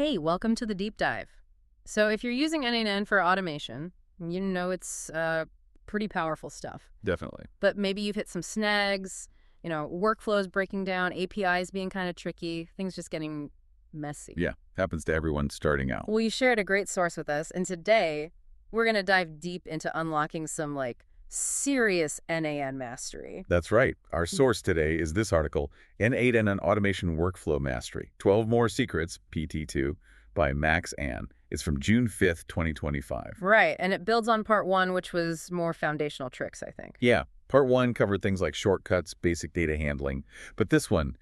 Hey, welcome to the deep dive. So if you're using n8n for automation, you know it's pretty powerful stuff. Definitely. But maybe you've hit some snags, workflows breaking down, APIs being kind of tricky, things just getting messy. Yeah, happens to everyone starting out. Well, you shared a great source with us, and today we're going to dive deep into unlocking some, serious n8n mastery. That's right. Our source today is this article, N8n Automation Workflow Mastery, 12 More Secrets, PT2, by Max Ann. It's from June 5th, 2025. Right, and it builds on part one, which was more foundational tricks, I think. Yeah, part one covered things like shortcuts, basic data handling. But this one,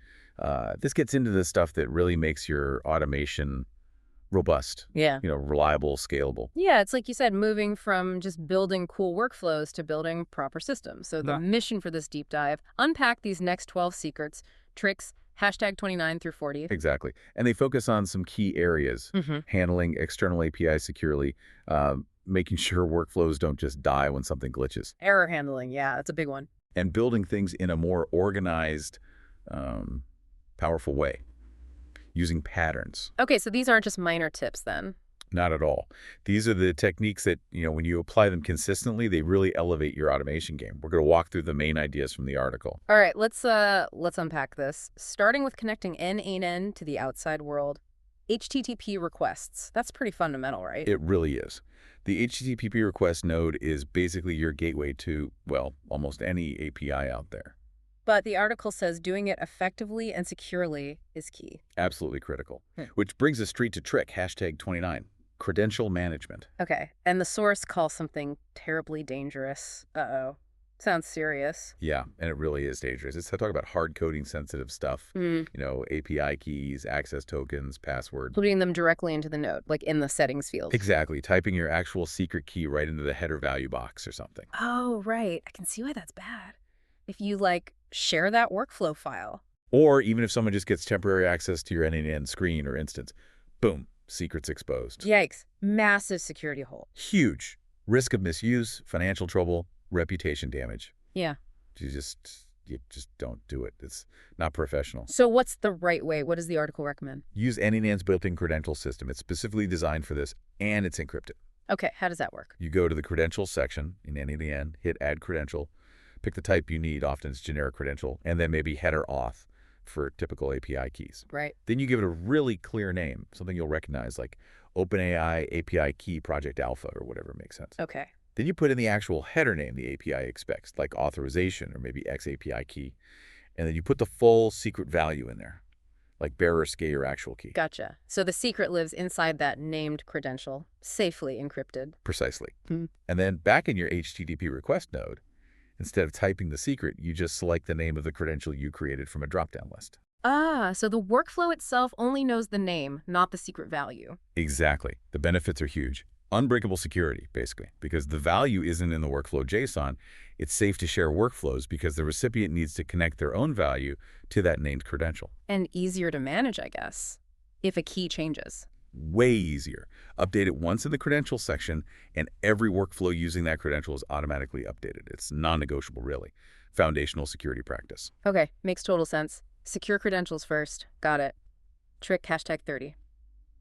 this gets into the stuff that really makes your automation robust. Yeah. Reliable, scalable. Yeah, it's like you said, moving from just building cool workflows to building proper systems. So the Yeah. mission for this deep dive, unpack these next 12 secrets, tricks, hashtag 29 through 40. Exactly. And they focus on some key areas, handling external APIs securely, making sure workflows don't just die when something glitches, Error handling, yeah, that's a big one. and building things in a more organized, powerful way, using patterns. Okay, so these aren't just minor tips then. Not at all. These are the techniques that, when you apply them consistently, they really elevate your automation game. We're going to walk through the main ideas from the article. All right, let's unpack this. Starting with connecting n8n to the outside world. HTTP requests. That's pretty fundamental, right? It really is. The HTTP request node is basically your gateway to, well, almost any API out there. But the article says doing it effectively and securely is key. Absolutely critical. Which brings us straight to trick, hashtag 29, credential management. Okay, and the source calls something terribly dangerous. Uh-oh. Sounds serious. Yeah, and it really is dangerous. It's talking about hard coding sensitive stuff, API keys, access tokens, passwords. Including them directly into the node, like in the settings field. Exactly, typing your actual secret key right into the header value box or something. Oh, right. I can see why that's bad. If you, share that workflow file. Or even if someone just gets temporary access to your n8n screen or instance, boom, secret's exposed. Yikes. Massive security hole. Huge. Risk of misuse, financial trouble, reputation damage. Yeah. You just don't do it. It's not professional. So what's the right way? What does the article recommend? Use n8n's built-in credential system. It's specifically designed for this, and it's encrypted. Okay, how does that work? You go to the credentials section in n8n, hit add credential, pick the type you need, often it's generic credential, and then maybe header auth for typical API keys. Right. Then you give it a really clear name, something you'll recognize, like OpenAI API Key Project Alpha or whatever makes sense. Okay. Then you put in the actual header name the API expects, like authorization or maybe XAPI key. And then you put the full secret value in there, like bearer, SCA, or actual key. Gotcha. So the secret lives inside that named credential, safely encrypted. Precisely. And then back in your HTTP request node, instead of typing the secret, you just select the name of the credential you created from a drop-down list. Ah, so the workflow itself only knows the name, not the secret value. Exactly. The benefits are huge. Unbreakable security, basically, because the value isn't in the workflow JSON. It's safe to share workflows because the recipient needs to connect their own value to that named credential. And easier to manage, I guess, if a key changes. Way easier. Update it once in the credentials section, and every workflow using that credential is automatically updated. It's non-negotiable, really. Foundational security practice. Okay, makes total sense. Secure credentials first. Got it. Trick hashtag 30.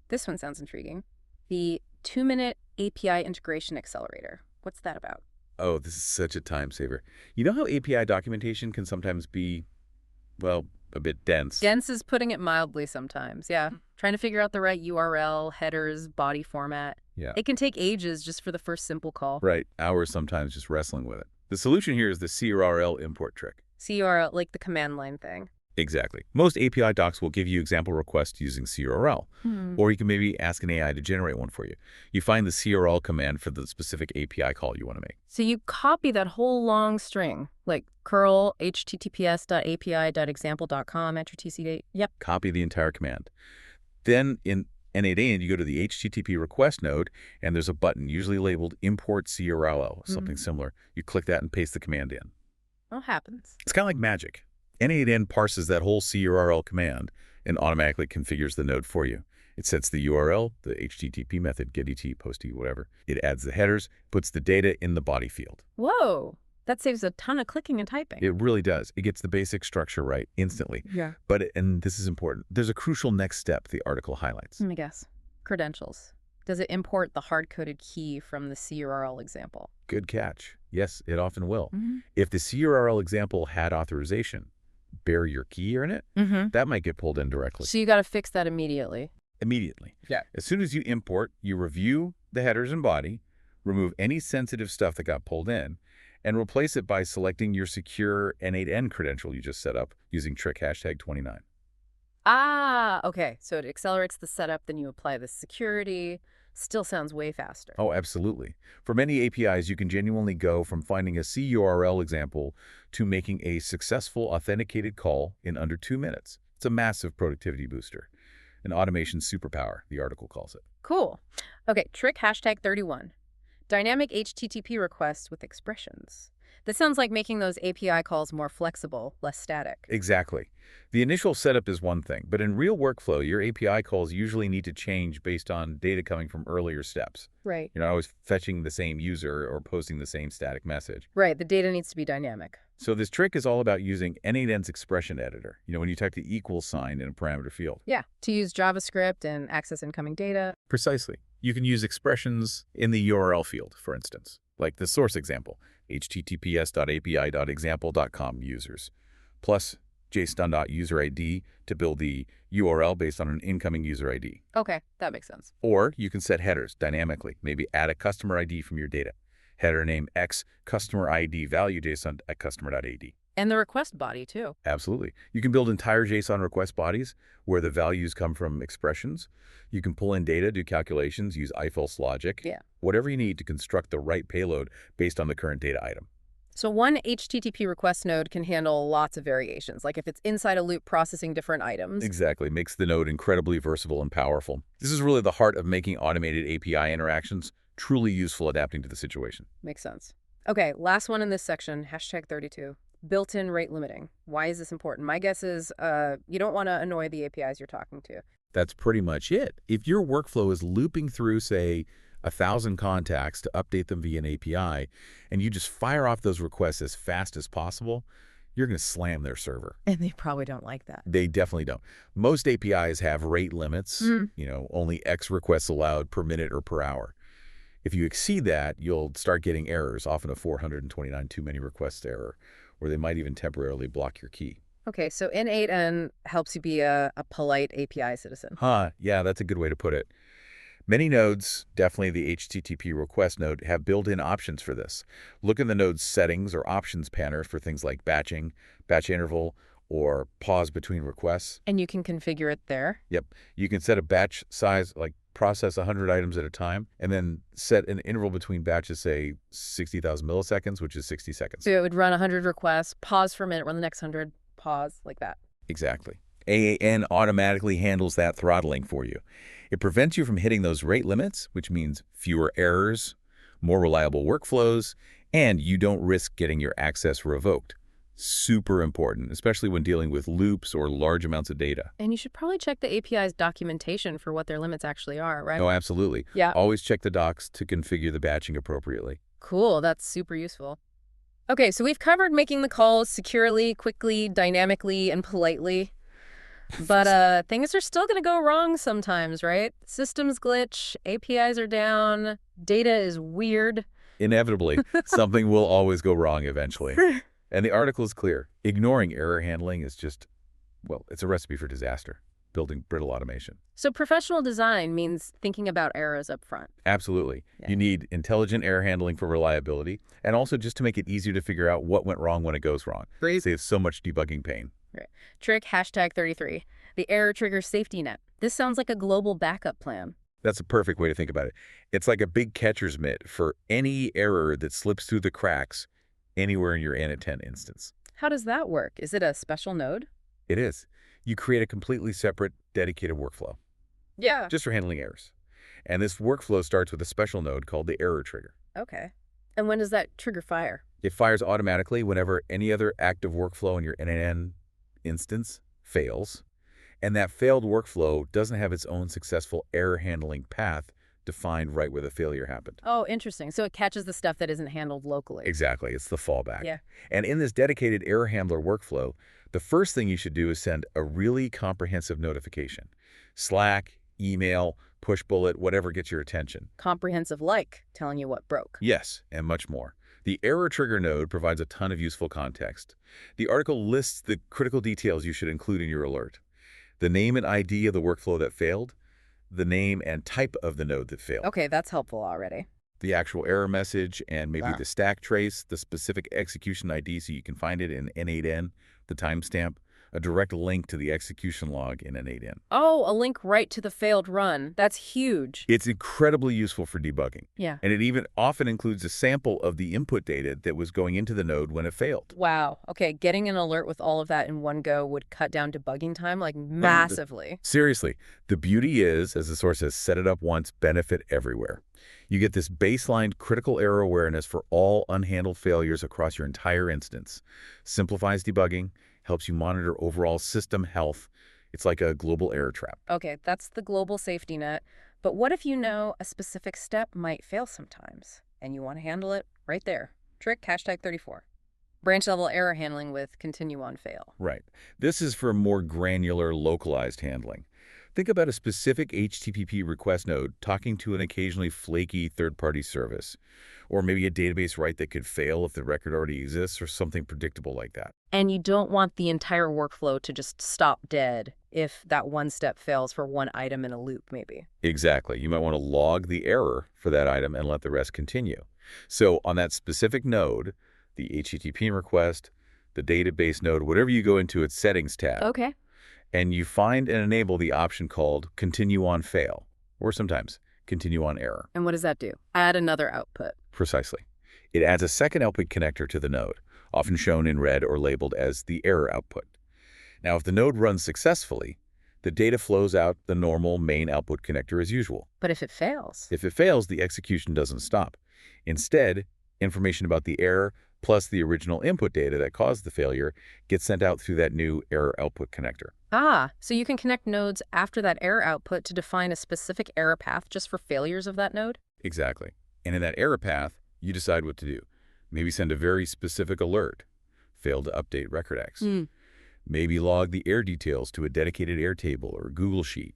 This one sounds intriguing. The 2-minute API integration accelerator. What's that about? Oh, this is such a time saver. You know how API documentation can sometimes be, well, a bit dense? Dense is putting it mildly sometimes, yeah. Trying to figure out the right URL, headers, body format. Yeah. It can take ages just for the first simple call. Right. Hours sometimes just wrestling with it. The solution here is the CRL import trick. CRL, like the command line thing. Exactly. Most API docs will give you example requests using CRL, or you can maybe ask an AI to generate one for you. You find the CRL command for the specific API call you want to make. So you copy that whole long string, like curl https.api.example.com, enter TC date. Yep. Copy the entire command. Then in n8n, you go to the HTTP request node, and there's a button usually labeled import CRL, something similar. You click that and paste the command in. What happens? It's kind of like magic. n8n parses that whole CRL command and automatically configures the node for you. It sets the URL, the HTTP method, getET, postET, whatever. It adds the headers, puts the data in the body field. Whoa, That saves a ton of clicking and typing. It really does. It gets the basic structure right instantly. Yeah. But, and this is important, there's a crucial next step the article highlights. Let me guess. Credentials. Does it import the hard-coded key from the CURL example? Good catch. Yes, it often will. Mm-hmm. If the CURL example had authorization, bear your key in it, that might get pulled in directly. So you got to fix that immediately. Immediately. Yeah. As soon as you import, you review the headers and body, remove any sensitive stuff that got pulled in, and replace it by selecting your secure n8n credential you just set up using trick hashtag 29. Ah, okay. So it accelerates the setup, then you apply the security. Still sounds way faster. Oh, absolutely. For many APIs, you can genuinely go from finding a CURL example to making a successful authenticated call in under 2 minutes. It's a massive productivity booster. An automation superpower, the article calls it. Cool. Okay, trick hashtag 31. Dynamic HTTP requests with expressions. This sounds like making those API calls more flexible, less static. Exactly. The initial setup is one thing, but in real workflow, your API calls usually need to change based on data coming from earlier steps. Right. You're not always fetching the same user or posting the same static message. Right, the data needs to be dynamic. So this trick is all about using n8n's expression editor. When you type the equal sign in a parameter field. Yeah, to use JavaScript and access incoming data. Precisely. You can use expressions in the URL field, for instance, like the source example, https.api.example.com users, plus json.userid to build the URL based on an incoming user ID. Okay, that makes sense. Or you can set headers dynamically, maybe add a customer ID from your data. Header name X, customer ID value JSON at customer.ad. And the request body, too. Absolutely. You can build entire JSON request bodies where the values come from expressions. You can pull in data, do calculations, use if-else logic. Yeah. Whatever you need to construct the right payload based on the current data item. So one HTTP request node can handle lots of variations, like if it's inside a loop processing different items. Exactly. Makes the node incredibly versatile and powerful. This is really the heart of making automated API interactions truly useful adapting to the situation. Makes sense. Okay, last one in this section, hashtag 32. Built-in rate limiting. Why is this important? My guess is you don't want to annoy the APIs you're talking to. That's pretty much it. If your workflow is looping through, say, 1,000 contacts to update them via an API, and you just fire off those requests as fast as possible, you're going to slam their server. And they probably don't like that. They definitely don't. Most APIs have rate limits, only X requests allowed per minute or per hour. If you exceed that, you'll start getting errors, often a 429 too many requests error, or they might even temporarily block your key. Okay, so n8n helps you be a polite API citizen. Yeah, that's a good way to put it. Many nodes, definitely the HTTP request node, have built-in options for this. Look in the node's settings or options panel for things like batching, batch interval, or pause between requests. And you can configure it there? Yep. You can set a batch size, like process 100 items at a time, and then set an interval between batches, say 60,000 milliseconds, which is 60 seconds. So it would run 100 requests, pause for a minute, run the next 100, pause, like that. Exactly. n8n automatically handles that throttling for you. It prevents you from hitting those rate limits, which means fewer errors, more reliable workflows, and you don't risk getting your access revoked. Super important, especially when dealing with loops or large amounts of data. And you should probably check the API's documentation for what their limits actually are, right? Oh, absolutely. Yeah. Always check the docs to configure the batching appropriately. Cool. That's super useful. Okay, so we've covered making the calls securely, quickly, dynamically, and politely. But things are still going to go wrong sometimes, right? Systems glitch, APIs are down, data is weird. Inevitably, something will always go wrong eventually. And the article is clear. Ignoring error handling is just, well, it's a recipe for disaster, building brittle automation. So professional design means thinking about errors up front. Absolutely. Yeah. You need intelligent error handling for reliability, and also just to make it easier to figure out what went wrong when it goes wrong. Great. Saves so much debugging pain. Right. Trick hashtag 33. The error trigger safety net. This sounds like a global backup plan. That's a perfect way to think about it. It's like a big catcher's mitt for any error that slips through the cracks anywhere in your n8n instance. How does that work? Is it a special node? It is. You create a completely separate, dedicated workflow. Yeah. Just for handling errors. And this workflow starts with a special node called the error trigger. Okay. And when does that trigger fire? It fires automatically whenever any other active workflow in your n8n instance fails. And that failed workflow doesn't have its own successful error handling path defined right where the failure happened. Oh, interesting. So it catches the stuff that isn't handled locally. Exactly. It's the fallback. Yeah. And in this dedicated error handler workflow, the first thing you should do is send a really comprehensive notification. Slack, email, push bullet, whatever gets your attention. Comprehensive like, telling you what broke. Yes, and much more. The error trigger node provides a ton of useful context. The article lists the critical details you should include in your alert. The name and ID of the workflow that failed, the name and type of the node that failed, Okay, that's helpful already. the actual error message, and maybe Ah. the stack trace, the specific execution ID so you can find it in n8n, the timestamp, a direct link to the execution log in n8n. Oh, a link right to the failed run. That's huge. It's incredibly useful for debugging, Yeah. and it even often includes a sample of the input data that was going into the node when it failed. Wow. Okay, getting an alert with all of that in one go would cut down debugging time like massively. Seriously, the beauty is, as the source says, set it up once, benefit everywhere. You get this baseline critical error awareness for all unhandled failures across your entire instance. Simplifies debugging, helps you monitor overall system health. It's like a global error trap. Okay, that's the global safety net. But what if you know a specific step might fail sometimes and you want to handle it right there? Trick #34. Branch level error handling with continue on fail. Right. This is for more granular, localized handling. Think about a specific HTTP request node talking to an occasionally flaky third-party service, or maybe a database write that could fail if the record already exists or something predictable like that. And you don't want the entire workflow to just stop dead if that one step fails for one item in a loop, maybe. Exactly. You might want to log the error for that item and let the rest continue. So on that specific node, the HTTP request, the database node, whatever you go into its settings tab, Okay. and you find and enable the option called continue on fail, or sometimes continue on error. And what does that do? Add another output. Precisely. It adds a second output connector to the node, often shown in red or labeled as the error output. Now, if the node runs successfully, the data flows out the normal main output connector as usual. But if it fails? If it fails, the execution doesn't stop. Instead, information about the error plus the original input data that caused the failure gets sent out through that new error output connector. Ah, so you can connect nodes after that error output to define a specific error path just for failures of that node? Exactly. And in that error path, you decide what to do. Maybe send a very specific alert. Failed to update record X. Maybe log the error details to a dedicated Airtable or Google Sheet.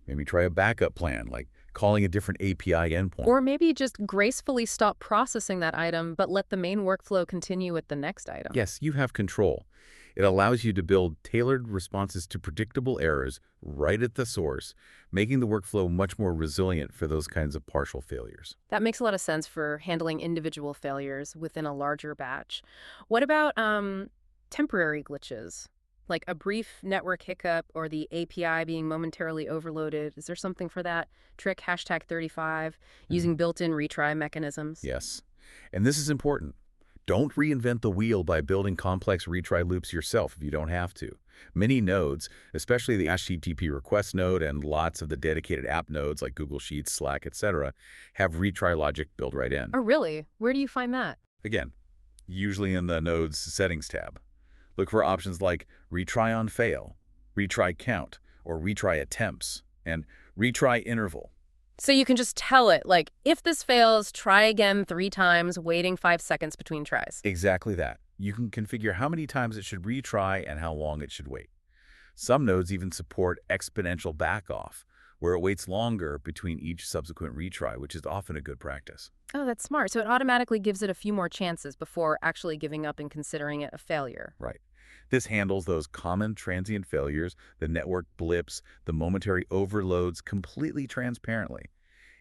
Maybe try a backup plan, like calling a different API endpoint. Or maybe just gracefully stop processing that item, but let the main workflow continue with the next item. Yes, you have control. It allows you to build tailored responses to predictable errors right at the source, making the workflow much more resilient for those kinds of partial failures. That makes a lot of sense for handling individual failures within a larger batch. What about temporary glitches? Like a brief network hiccup or the API being momentarily overloaded. Is there something for that? Trick #35, using built-in retry mechanisms. Yes. And this is important. Don't reinvent the wheel by building complex retry loops yourself if you don't have to. Many nodes, especially the HTTP request node and lots of the dedicated app nodes like Google Sheets, Slack, etc., have retry logic built right in. Oh, really? Where do you find that? Again, usually in the node's settings tab. Look for options like retry on fail, retry count, or retry attempts, and retry interval. So you can just tell it, like, if this fails, try again 3 times, waiting 5 seconds between tries. Exactly that. You can configure how many times it should retry and how long it should wait. Some nodes even support exponential backoff, where it waits longer between each subsequent retry, which is often a good practice. Oh, that's smart. So it automatically gives it a few more chances before actually giving up and considering it a failure. Right. This handles those common transient failures, the network blips, the momentary overloads completely transparently.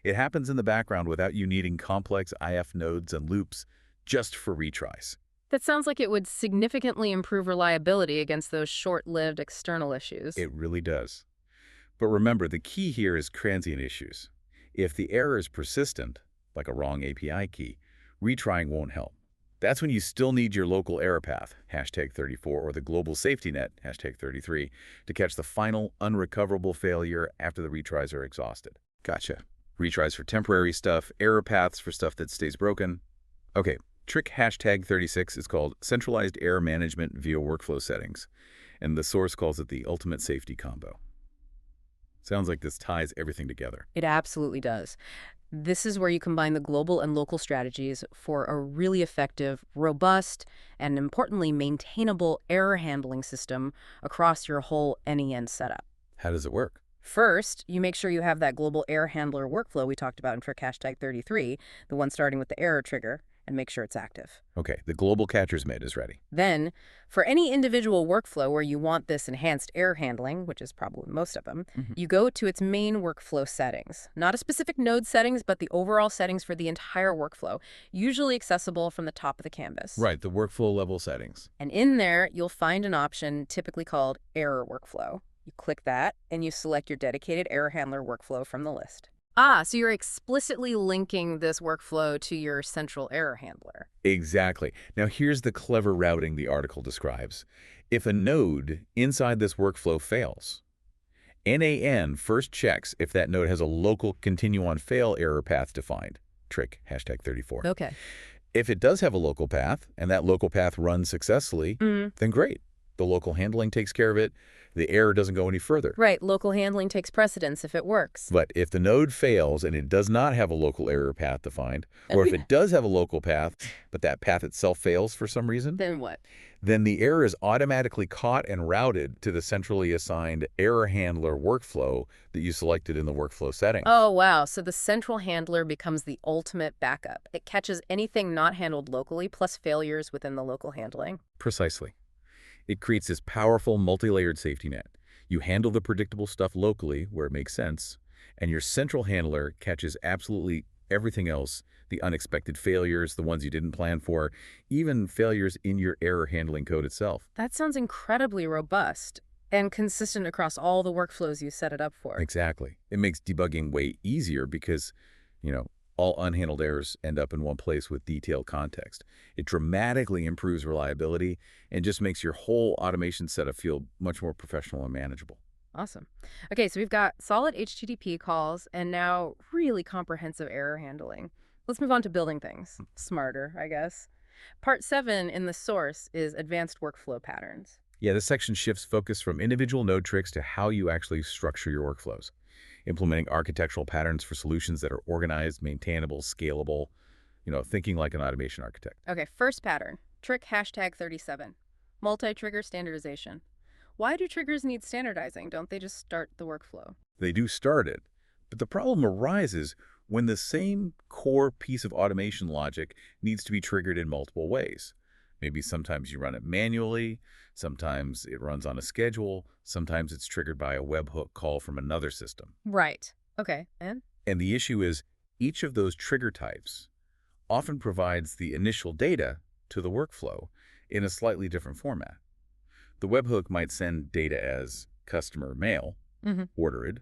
It happens in the background without you needing complex IF nodes and loops just for retries. That sounds like it would significantly improve reliability against those short-lived external issues. It really does. But remember, the key here is transient issues. If the error is persistent, like a wrong API key, retrying won't help. That's when you still need your local error path, #34, or the global safety net, #33, to catch the final unrecoverable failure after the retries are exhausted. Gotcha. Retries for temporary stuff, error paths for stuff that stays broken. Okay, trick #36 is called centralized error management via workflow settings, and the source calls it the ultimate safety combo. Sounds like this ties everything together. It absolutely does. This is where you combine the global and local strategies for a really effective, robust, and importantly, maintainable error handling system across your whole n8n setup. How does it work? First, you make sure you have that global error handler workflow we talked about in trick hashtag 33, the one starting with the error trigger, and make sure it's active. Okay, the global catcher's mitt is ready. Then, for any individual workflow where you want this enhanced error handling, which is probably most of them, you go to its main workflow settings. Not a specific node settings, but the overall settings for the entire workflow, usually accessible from the top of the canvas. Right, the workflow level settings. And in there, you'll find an option typically called Error Workflow. You click that, and you select your dedicated error handler workflow from the list. Ah, so you're explicitly linking this workflow to your central error handler. Exactly. Now here's the clever routing the article describes. If a node inside this workflow fails, n8n first checks if that node has a local continue-on-fail error path defined. Trick, hashtag 34. Okay. If it does have a local path, and that local path runs successfully, then great. The local handling takes care of it. The error doesn't go any further. Right, local handling takes precedence if it works. But if the node fails and it does not have a local error path defined, or if it does have a local path, but that path itself fails for some reason, Then what? then the error is automatically caught and routed to the centrally assigned error handler workflow that you selected in the workflow settings. Oh, wow. So the central handler becomes the ultimate backup. It catches anything not handled locally, plus failures within the local handling. Precisely. It creates this powerful multi-layered safety net. You handle the predictable stuff locally where it makes sense, and your central handler catches absolutely everything else, the unexpected failures, the ones you didn't plan for, even failures in your error handling code itself. That sounds incredibly robust and consistent across all the workflows you set it up for. Exactly. It makes debugging way easier because, all unhandled errors end up in one place with detailed context. It dramatically improves reliability and just makes your whole automation setup feel much more professional and manageable. Awesome. Okay, so we've got solid HTTP calls and now really comprehensive error handling. Let's move on to building things smarter, I guess. Part 7 in the source is advanced workflow patterns. Yeah, this section shifts focus from individual node tricks to how you actually structure your workflows, implementing architectural patterns for solutions that are organized, maintainable, scalable, thinking like an automation architect. Okay, first pattern, trick hashtag 37, multi-trigger standardization. Why do triggers need standardizing? Don't they just start the workflow? They do start it, but the problem arises when the same core piece of automation logic needs to be triggered in multiple ways. Maybe sometimes you run it manually, sometimes it runs on a schedule, sometimes it's triggered by a webhook call from another system. Right. Okay, and? And the issue is each of those trigger types often provides the initial data to the workflow in a slightly different format. The webhook might send data as customer mail, ordered,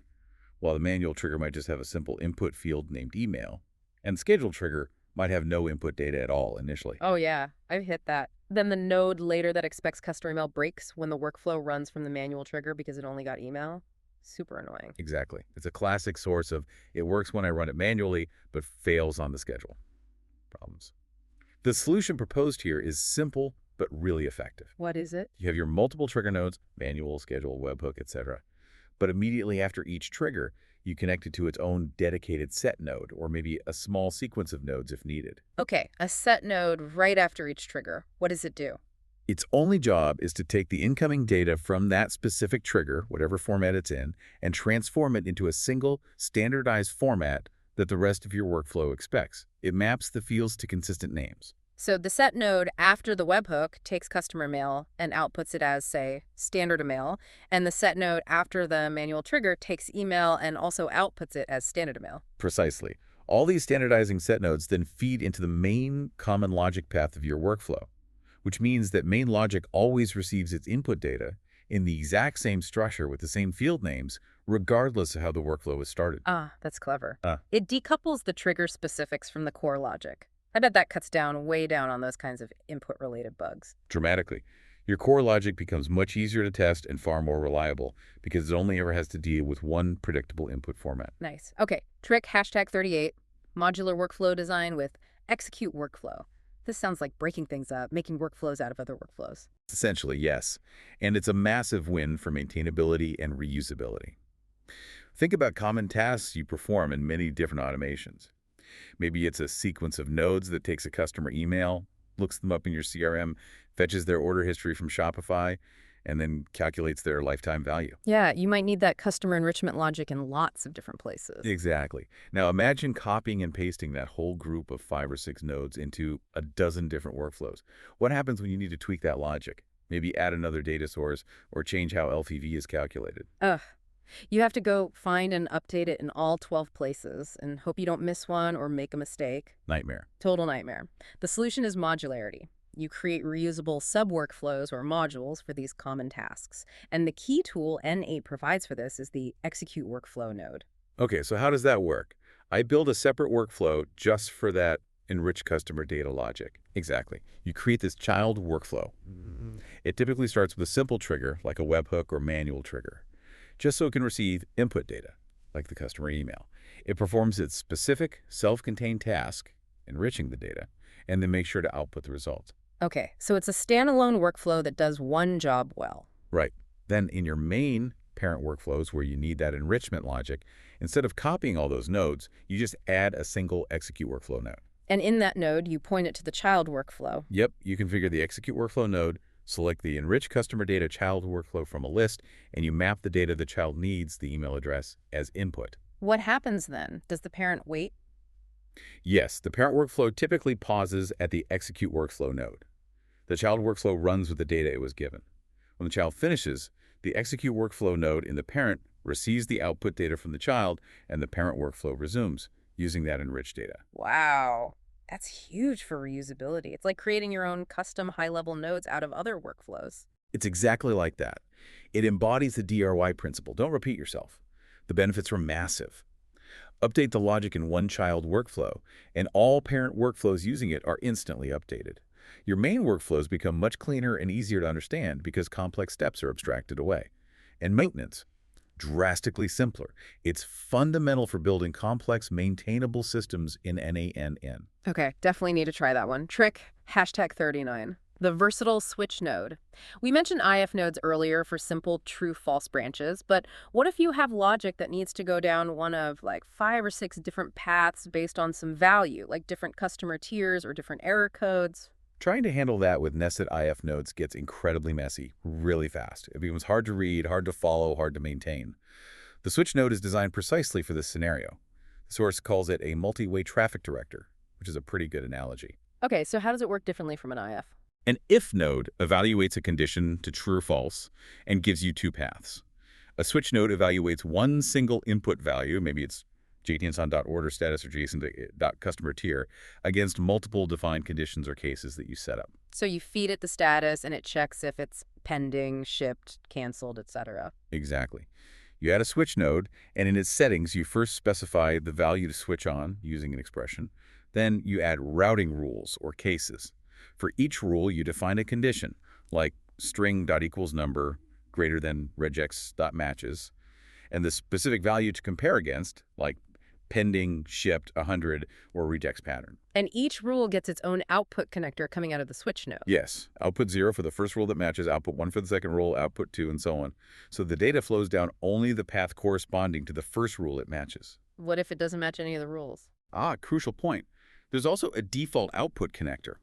while the manual trigger might just have a simple input field named email, and the schedule trigger might have no input data at all initially. Oh yeah, I've hit that. Then the node later that expects customer email breaks when the workflow runs from the manual trigger because it only got email. Super annoying. Exactly. It's a classic source of it works when I run it manually, but fails on the schedule problems. The solution proposed here is simple, but really effective. What is it? You have your multiple trigger nodes, manual, schedule, webhook, etc. But immediately after each trigger, you connect it to its own dedicated set node, or maybe a small sequence of nodes if needed. Okay, a set node right after each trigger. What does it do? Its only job is to take the incoming data from that specific trigger, whatever format it's in, and transform it into a single, standardized format that the rest of your workflow expects. It maps the fields to consistent names. So the set node after the webhook takes customer mail and outputs it as, say, standard email, and the set node after the manual trigger takes email and also outputs it as standard email. Precisely. All these standardizing set nodes then feed into the main common logic path of your workflow, which means that main logic always receives its input data in the exact same structure with the same field names, regardless of how the workflow was started. Ah, that's clever. It decouples the trigger specifics from the core logic. I bet that cuts way down on those kinds of input-related bugs. Dramatically. Your core logic becomes much easier to test and far more reliable because it only ever has to deal with one predictable input format. Nice. Okay, trick hashtag 38, modular workflow design with execute workflow. This sounds like breaking things up, making workflows out of other workflows. Essentially, yes. And it's a massive win for maintainability and reusability. Think about common tasks you perform in many different automations. Maybe it's a sequence of nodes that takes a customer email, looks them up in your CRM, fetches their order history from Shopify, and then calculates their lifetime value. Yeah, you might need that customer enrichment logic in lots of different places. Exactly. Now imagine copying and pasting that whole group of 5 or 6 nodes into a dozen different workflows. What happens when you need to tweak that logic? Maybe add another data source or change how LTV is calculated. Ugh. You have to go find and update it in all 12 places and hope you don't miss one or make a mistake. Nightmare. Total nightmare. The solution is modularity. You create reusable sub-workflows or modules for these common tasks. And the key tool n8 provides for this is the execute workflow node. Okay, so how does that work? I build a separate workflow just for that enriched customer data logic. Exactly. You create this child workflow. It typically starts with a simple trigger, like a webhook or manual trigger, just so it can receive input data, like the customer email. It performs its specific, self-contained task, enriching the data, and then makes sure to output the results. Okay, so it's a standalone workflow that does one job well. Right. Then in your main parent workflows where you need that enrichment logic, instead of copying all those nodes, you just add a single execute workflow node. And in that node, you point it to the child workflow. Yep, you configure the execute workflow node, select the enrich customer data child workflow from a list, and you map the data the child needs, the email address, as input. What happens then? Does the parent wait? Yes, the parent workflow typically pauses at the execute workflow node. The child workflow runs with the data it was given. When the child finishes, the execute workflow node in the parent receives the output data from the child, and the parent workflow resumes using that enriched data. Wow. That's huge for reusability. It's like creating your own custom high-level nodes out of other workflows. It's exactly like that. It embodies the DRY principle. Don't repeat yourself. The benefits are massive. Update the logic in one child workflow, and all parent workflows using it are instantly updated. Your main workflows become much cleaner and easier to understand because complex steps are abstracted away. And maintenance, drastically simpler. It's fundamental for building complex, maintainable systems in n8n. Okay, definitely need to try that one. Trick, #39. The versatile switch node. We mentioned IF nodes earlier for simple true-false branches, but what if you have logic that needs to go down one of like 5 or 6 different paths based on some value, like different customer tiers or different error codes? Trying to handle that with nested IF nodes gets incredibly messy really fast. It becomes hard to read, hard to follow, hard to maintain. The switch node is designed precisely for this scenario. The source calls it a multi-way traffic director, which is a pretty good analogy. Okay, so how does it work differently from an IF? An if node evaluates a condition to true or false and gives you 2 paths. A switch node evaluates one single input value, maybe it's JSON.order status or JSON.customer tier, against multiple defined conditions or cases that you set up. So you feed it the status and it checks if it's pending, shipped, canceled, etc. Exactly. You add a switch node, and in its settings, you first specify the value to switch on using an expression. Then you add routing rules or cases. For each rule, you define a condition, like string.equals_number greater than regex.matches, and the specific value to compare against, like pending, shipped, 100, or regex pattern. And each rule gets its own output connector coming out of the switch node. Yes, output 0 for the first rule that matches, output 1 for the second rule, output 2, and so on. So the data flows down only the path corresponding to the first rule it matches. What if it doesn't match any of the rules? Crucial point. There's also a default output connector.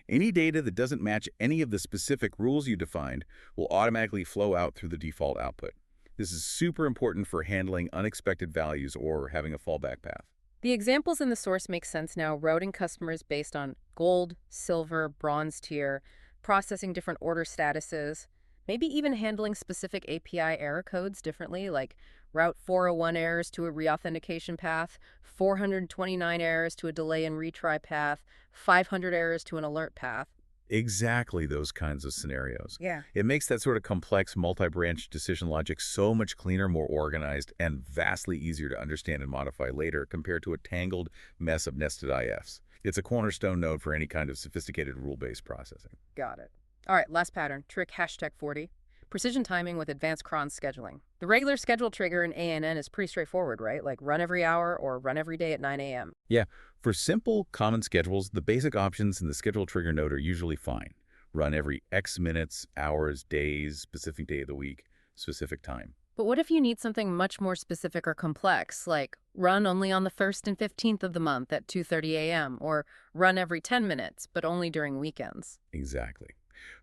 Any data that doesn't match any of the specific rules you defined will automatically flow out through the default output. This is super important for handling unexpected values or having a fallback path. The examples in the source make sense now, routing customers based on gold, silver, bronze tier, processing different order statuses, maybe even handling specific API error codes differently, like route 401 errors to a reauthentication path, 429 errors to a delay and retry path, 500 errors to an alert path. Exactly those kinds of scenarios. Yeah. It makes that sort of complex multi-branch decision logic so much cleaner, more organized, and vastly easier to understand and modify later compared to a tangled mess of nested IFs. It's a cornerstone node for any kind of sophisticated rule-based processing. Got it. All right, last pattern, trick #40. Precision timing with advanced cron scheduling. The regular schedule trigger in n8n is pretty straightforward, right? Like run every hour or run every day at 9 a.m. Yeah, for simple, common schedules, the basic options in the schedule trigger node are usually fine. Run every X minutes, hours, days, specific day of the week, specific time. But what if you need something much more specific or complex, like run only on the 1st and 15th of the month at 2:30 a.m., or run every 10 minutes, but only during weekends? Exactly.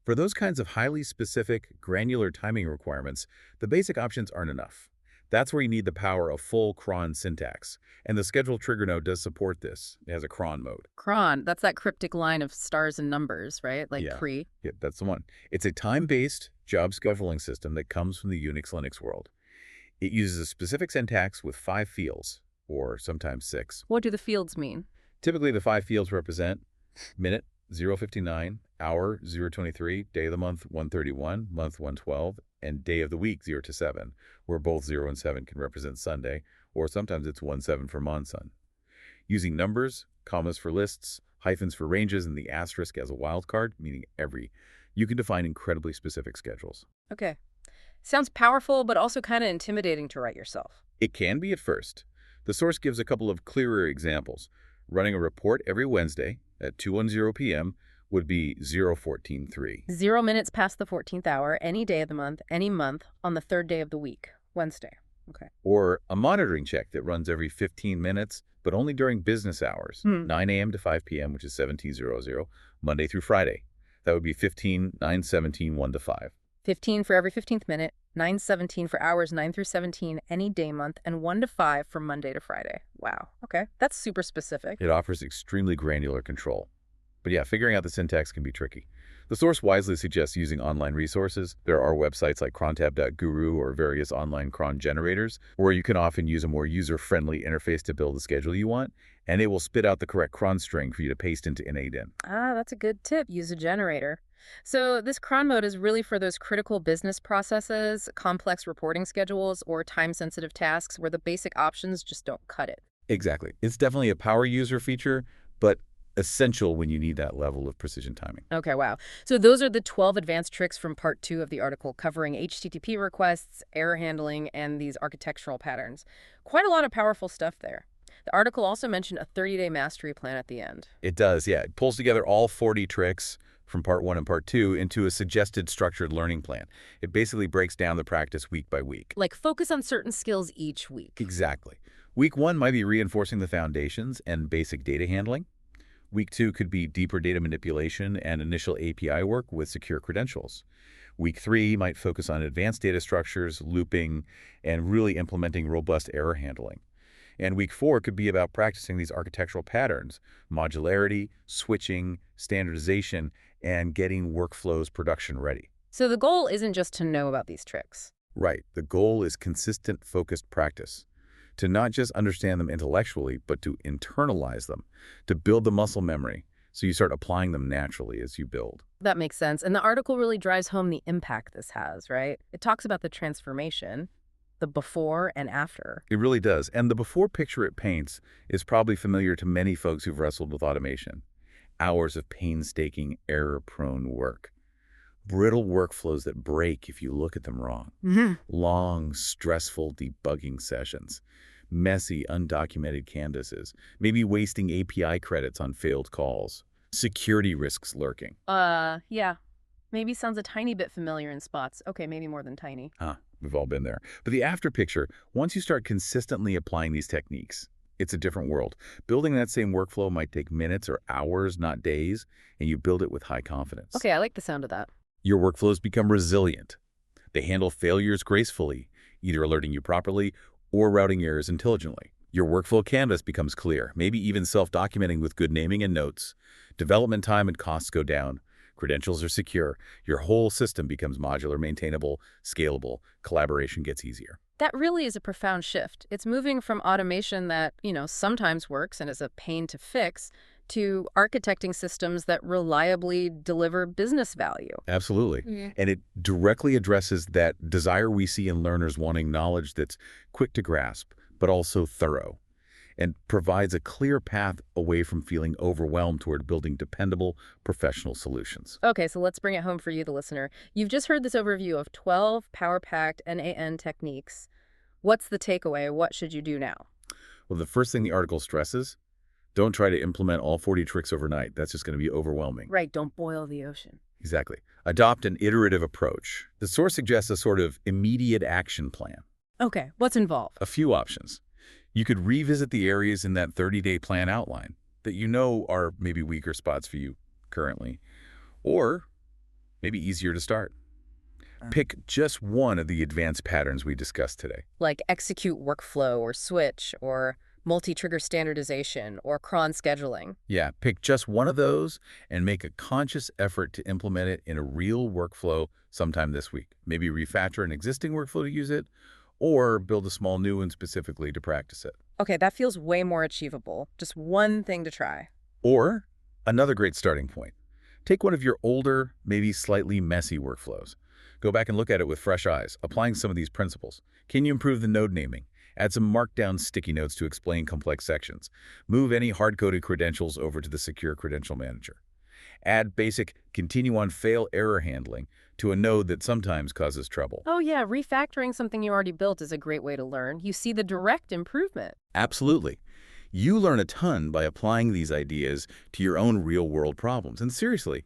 For those kinds of highly specific, granular timing requirements, the basic options aren't enough. That's where you need the power of full cron syntax. And the schedule trigger node does support this. It has a cron mode. Cron, that's that cryptic line of stars and numbers, right? Like Yeah, pre. yeah, that's the one. It's a time-based job scheduling system that comes from the Unix Linux world. It uses a specific syntax with 5 fields, or sometimes 6. What do the fields mean? Typically, the 5 fields represent minute 059, hour 023, day of the month 131, month 112, and day of the week 0 to 7, where both 0 and 7 can represent Sunday, or sometimes it's 1-7 for Monsun. Using numbers, commas for lists, hyphens for ranges, and the asterisk as a wildcard, meaning every, you can define incredibly specific schedules. Okay. Sounds powerful, but also kind of intimidating to write yourself. It can be at first. The source gives a couple of clearer examples. Running a report every Wednesday at 2:10 p.m. would be 0:14:3. 0 minutes past the 14th hour, any day of the month, any month, on the 3rd day of the week, Wednesday. Okay. Or a monitoring check that runs every 15 minutes, but only during business hours, 9 a.m. to 5 p.m., which is 17:00, Monday through Friday. That would be 15, 9, 17, 1 to 5. 15 for every 15th minute, 9:17 for hours 9 through 17, any day month, and 1 to 5 from Monday to Friday. Wow. Okay. That's super specific. It offers extremely granular control. But yeah, figuring out the syntax can be tricky. The source wisely suggests using online resources. There are websites like crontab.guru or various online cron generators, where you can often use a more user-friendly interface to build the schedule you want, and it will spit out the correct cron string for you to paste into n8n. Ah, that's a good tip. Use a generator. So this cron mode is really for those critical business processes, complex reporting schedules, or time-sensitive tasks where the basic options just don't cut it. Exactly. It's definitely a power user feature, but essential when you need that level of precision timing. Okay, wow. So those are the 12 advanced tricks from part 2 of the article covering HTTP requests, error handling, and these architectural patterns. Quite a lot of powerful stuff there. The article also mentioned a 30-day mastery plan at the end. It does, yeah. It pulls together all 40 tricks from part 1 and part 2 into a suggested structured learning plan. It basically breaks down the practice week by week. Like focus on certain skills each week. Exactly. Week 1 might be reinforcing the foundations and basic data handling. Week 2 could be deeper data manipulation and initial API work with secure credentials. Week 3 might focus on advanced data structures, looping, and really implementing robust error handling. And week 4 could be about practicing these architectural patterns, modularity, switching, standardization, and getting workflows production ready. So the goal isn't just to know about these tricks. Right. The goal is consistent, focused practice. To not just understand them intellectually, but to internalize them, to build the muscle memory, so you start applying them naturally as you build. That makes sense. And the article really drives home the impact this has, right? It talks about the transformation, the before and after. It really does. And the before picture it paints is probably familiar to many folks who've wrestled with automation. Hours of painstaking, error-prone work. Brittle workflows that break if you look at them wrong. Long, stressful debugging sessions. Messy, undocumented canvases. Maybe wasting API credits on failed calls. Security risks lurking. Yeah. Maybe sounds a tiny bit familiar in spots. Okay, maybe more than tiny. We've all been there. But the after picture, once you start consistently applying these techniques, it's a different world. Building that same workflow might take minutes or hours, not days, and you build it with high confidence. Okay, I like the sound of that. Your workflows become resilient. They handle failures gracefully, either alerting you properly or routing errors intelligently. Your workflow canvas becomes clear, maybe even self-documenting with good naming and notes. Development time and costs go down. Credentials are secure. Your whole system becomes modular, maintainable, scalable. Collaboration gets easier. That really is a profound shift. It's moving from automation that, sometimes works and is a pain to fix to architecting systems that reliably deliver business value. Absolutely. And it directly addresses that desire we see in learners wanting knowledge that's quick to grasp, but also thorough, and provides a clear path away from feeling overwhelmed toward building dependable, professional solutions. Okay, so let's bring it home for you, the listener. You've just heard this overview of 12 power-packed n8n techniques. What's the takeaway? What should you do now? Well, the first thing the article stresses, don't try to implement all 40 tricks overnight. That's just going to be overwhelming. Right, don't boil the ocean. Exactly. Adopt an iterative approach. The source suggests a sort of immediate action plan. Okay, what's involved? A few options. You could revisit the areas in that 30-day plan outline that you know are maybe weaker spots for you currently, or maybe easier to start. Pick just one of the advanced patterns we discussed today. Like execute workflow or switch or multi-trigger standardization or cron scheduling. Yeah, pick just one of those and make a conscious effort to implement it in a real workflow sometime this week. Maybe refactor an existing workflow to use it, or build a small new one specifically to practice it. Okay, that feels way more achievable. Just one thing to try. Or, another great starting point, take one of your older, maybe slightly messy workflows. Go back and look at it with fresh eyes, applying some of these principles. Can you improve the node naming? Add some markdown sticky notes to explain complex sections. Move any hard-coded credentials over to the secure credential manager. Add basic continue-on-fail error handling to a node that sometimes causes trouble. Oh yeah, refactoring something you already built is a great way to learn. You see the direct improvement. Absolutely. You learn a ton by applying these ideas to your own real-world problems. And seriously,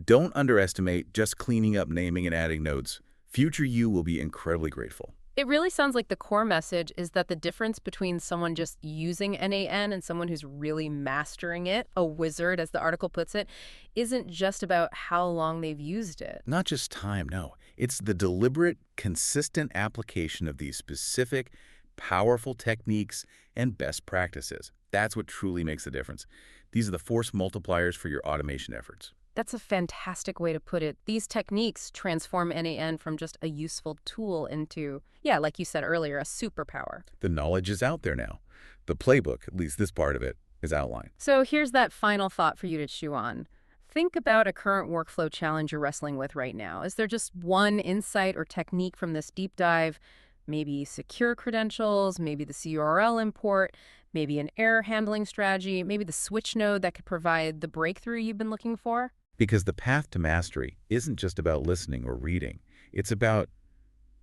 don't underestimate just cleaning up naming and adding nodes. Future you will be incredibly grateful. It really sounds like the core message is that the difference between someone just using n8n and someone who's really mastering it, a wizard as the article puts it, isn't just about how long they've used it. Not just time, no. It's the deliberate, consistent application of these specific, powerful techniques and best practices. That's what truly makes the difference. These are the force multipliers for your automation efforts. That's a fantastic way to put it. These techniques transform n8n from just a useful tool into, yeah, like you said earlier, a superpower. The knowledge is out there now. The playbook, at least this part of it, is outlined. So here's that final thought for you to chew on. Think about a current workflow challenge you're wrestling with right now. Is there just one insight or technique from this deep dive? Maybe secure credentials, maybe the CURL import, maybe an error handling strategy, maybe the switch node that could provide the breakthrough you've been looking for? Because the path to mastery isn't just about listening or reading. It's about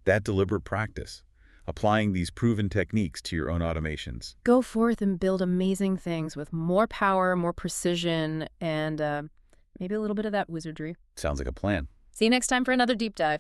that deliberate practice, applying these proven techniques to your own automations. Go forth and build amazing things with more power, more precision, and maybe a little bit of that wizardry. Sounds like a plan. See you next time for another deep dive.